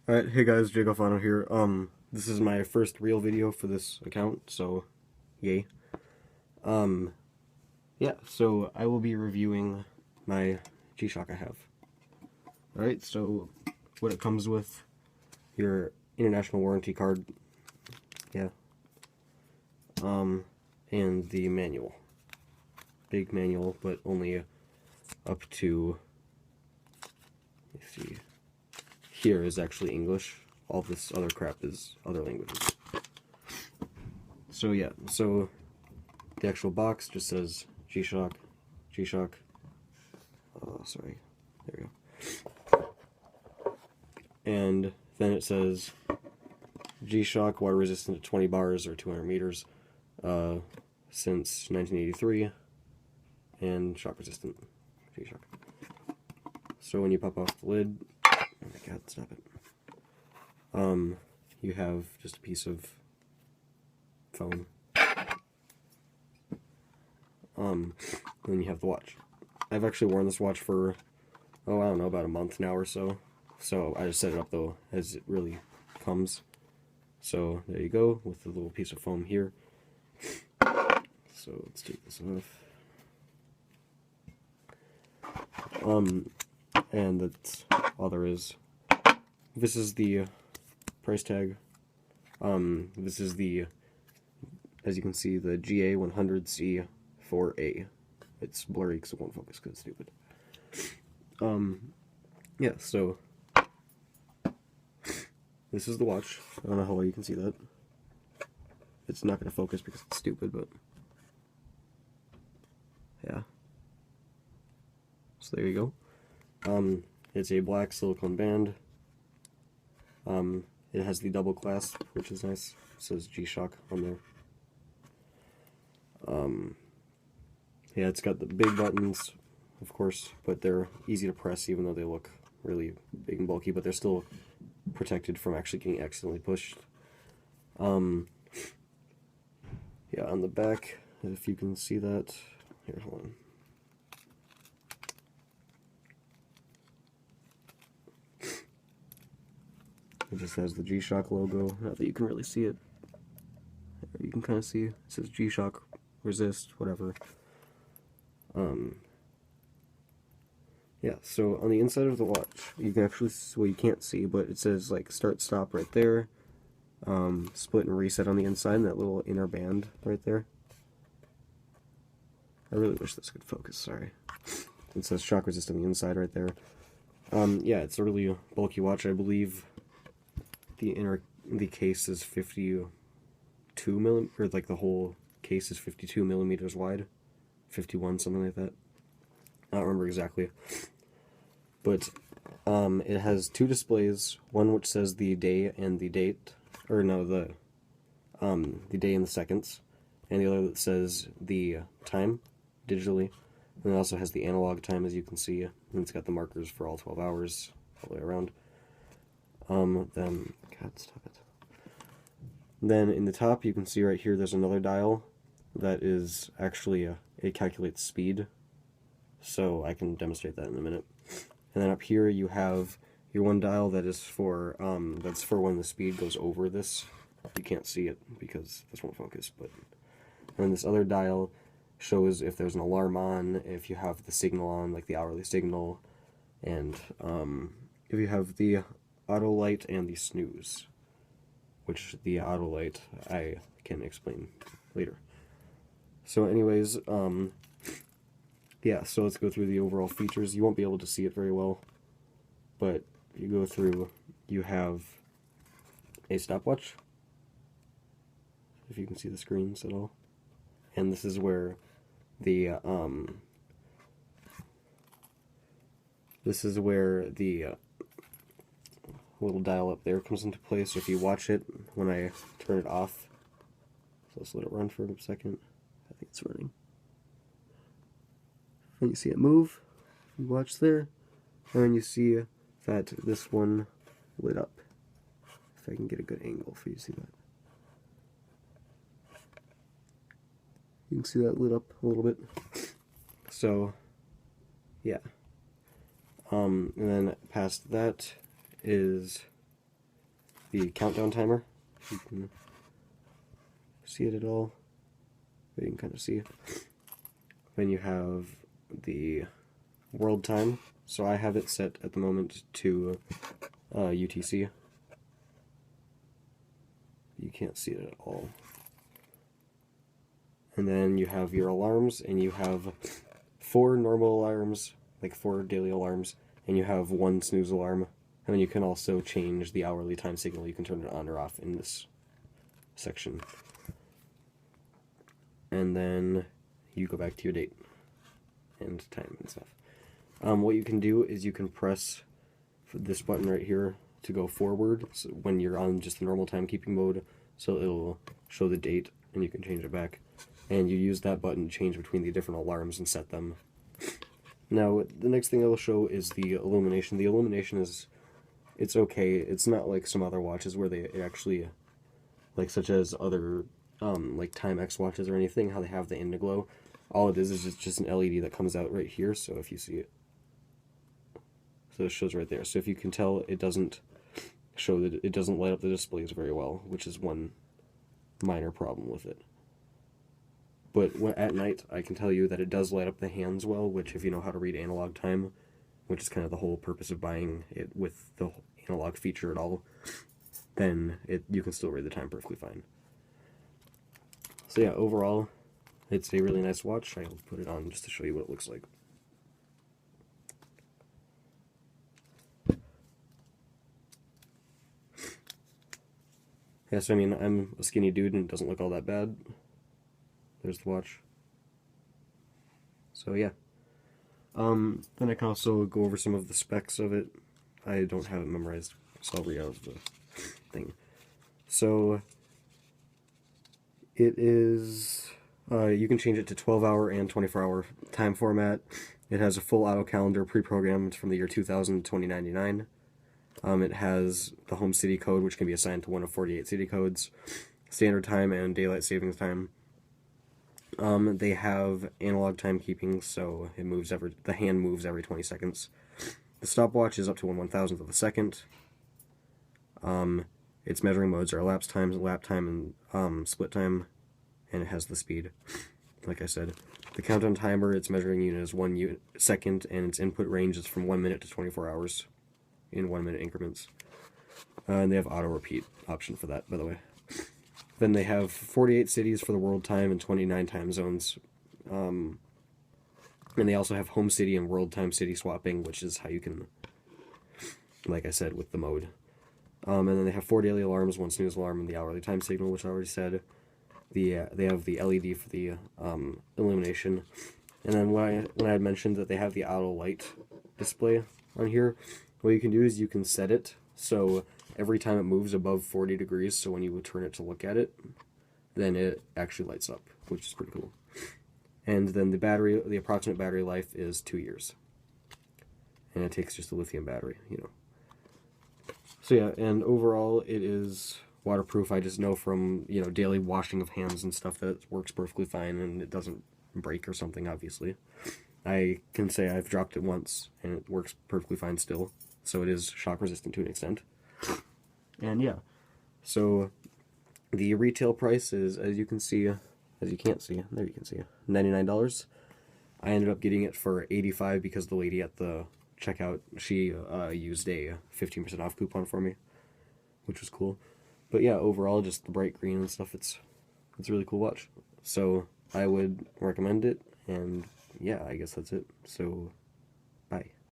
Alright, hey guys, GA100C-4A here. This is my first real video for this account, so yay. Um, yeah, so I will be reviewing my G-Shock I have. Alright, so what it comes with, your international warranty card, yeah, and the manual. Big manual, but only up to, let's see, here is actually English. All this other crap is other languages. So yeah, so the actual box just says G-Shock, G-Shock, sorry, there we go. And then it says G-Shock, water resistant to 20 bars or 200 meters since 1983, and shock resistant G-Shock. So when you pop off the lid, oh my god, stop it. You have just a piece of foam. Then you have the watch. I've actually worn this watch for, oh, I don't know, about a month now or so. So I just set it up though, as it really comes. So there you go, with the little piece of foam here. So let's take this off. And that's all there is. This is the price tag. This is the, as you can see, the GA100C-4A. It's blurry because it won't focus because it's stupid. Yeah, so this is the watch. I don't know how well you can see that. It's not going to focus because it's stupid, but yeah. So there you go. It's a black silicone band. It has the double clasp, which is nice. It says G-Shock on there. Yeah, it's got the big buttons, of course, but they're easy to press even though they look really big and bulky, but they're still protected from actually getting accidentally pushed. Yeah, on the back, if you can see that, here, hold on. It just has the G-Shock logo, not that you can really see it. You can kind of see, it says G-Shock, resist, whatever. Yeah, so on the inside of the watch, you can actually, well, you can't see, but it says like start stop right there, split and reset on the inside, and that little inner band right there. I really wish this could focus, sorry. It says shock resist on the inside right there. Yeah, it's a really bulky watch. I believe the case is 52 millimeters, or like the whole case is 52 millimeters wide, 51, something like that. I don't remember exactly, but it has two displays. One which says the day and the date, or no, the day and the seconds, and the other that says the time digitally. And it also has the analog time, as you can see, and it's got the markers for all 12 hours all the way around. Then, God, stop it. Then in the top, you can see right here, there's another dial that is actually, it calculates speed. So I can demonstrate that in a minute. And then up here, you have your one dial that is for, that's for when the speed goes over this. You can't see it because this won't focus, but, and then this other dial shows if there's an alarm on, if you have the signal on, like the hourly signal, and if you have the auto light and the snooze, which the auto light I can explain later. So anyways, yeah, so let's go through the overall features. You won't be able to see it very well, but you go through, you have a stopwatch, if you can see the screens at all, and this is where the little dial up there comes into place. So if you watch it when I turn it off, so let's let it run for a second. I think it's running. And you see it move, you watch there, and then you see that this one lit up. If I can get a good angle for you to see that. You can see that lit up a little bit. So, yeah. And then past that is the countdown timer. You can see it at all. But you can kind of see. Then you have the world time. So I have it set at the moment to UTC. You can't see it at all. And then you have your alarms, and you have 4 normal alarms, like 4 daily alarms, and you have 1 snooze alarm. And then you can also change the hourly time signal. You can turn it on or off in this section. And then you go back to your date and time and stuff. What you can do is you can press this button right here to go forward so when you're on just the normal timekeeping mode, so it'll show the date and you can change it back. And you use that button to change between the different alarms and set them. Now, the next thing it'll show is the illumination. The illumination is, it's okay. It's not like some other watches where they actually, like such as other like Timex watches or anything, how they have the Indiglow. All it is it's just an LED that comes out right here, so if you see it. So it shows right there. So if you can tell, it doesn't show that it doesn't light up the displays very well, which is one minor problem with it. But at night, I can tell you that it does light up the hands well, which if you know how to read analog time, which is kind of the whole purpose of buying it with the analog feature at all, then you can still read the time perfectly fine. So yeah, overall, it's a really nice watch. I'll put it on just to show you what it looks like. Yeah, so I mean, I'm a skinny dude and it doesn't look all that bad. There's the watch. So yeah. Then I can also go over some of the specs of it. I don't have it memorized, so I'll read out the thing. So it is, you can change it to 12-hour and 24-hour time format. It has a full auto calendar pre-programmed from the year 2000 to 2099. It has the home city code, which can be assigned to one of 48 city codes, standard time and daylight savings time. They have analog timekeeping, so the hand moves every 20 seconds. The stopwatch is up to 1/1000th of a second. Its measuring modes are elapsed time, lap time, and split time, and it has the speed, like I said. The countdown timer, its measuring unit is 1 second, and its input range is from 1 minute to 24 hours in 1 minute increments. And they have auto repeat option for that, by the way. Then they have 48 cities for the world time and 29 time zones. And they also have home city and world time city swapping, which is how you can, like I said, with the mode. And then they have 4 daily alarms, 1 snooze alarm, and the hourly time signal, which I already said. They have the LED for the illumination. And then when I had mentioned that they have the auto light display on here, what you can do is you can set it so every time it moves above 40 degrees, so when you would turn it to look at it, then it actually lights up, which is pretty cool. And then the approximate battery life is 2 years. And it takes just a lithium battery, you know. So yeah, and overall it is waterproof. I just know from, you know, daily washing of hands and stuff that it works perfectly fine and it doesn't break or something, obviously. I can say I've dropped it once and it works perfectly fine still. So it is shock resistant to an extent. And yeah, so the retail price is, as you can't see, there you can see, $99. I ended up getting it for $85 because the lady at the checkout, she used a 15% off coupon for me, which was cool. But yeah, overall, just the bright green and stuff, it's a really cool watch. So I would recommend it, and yeah, I guess that's it. So, bye.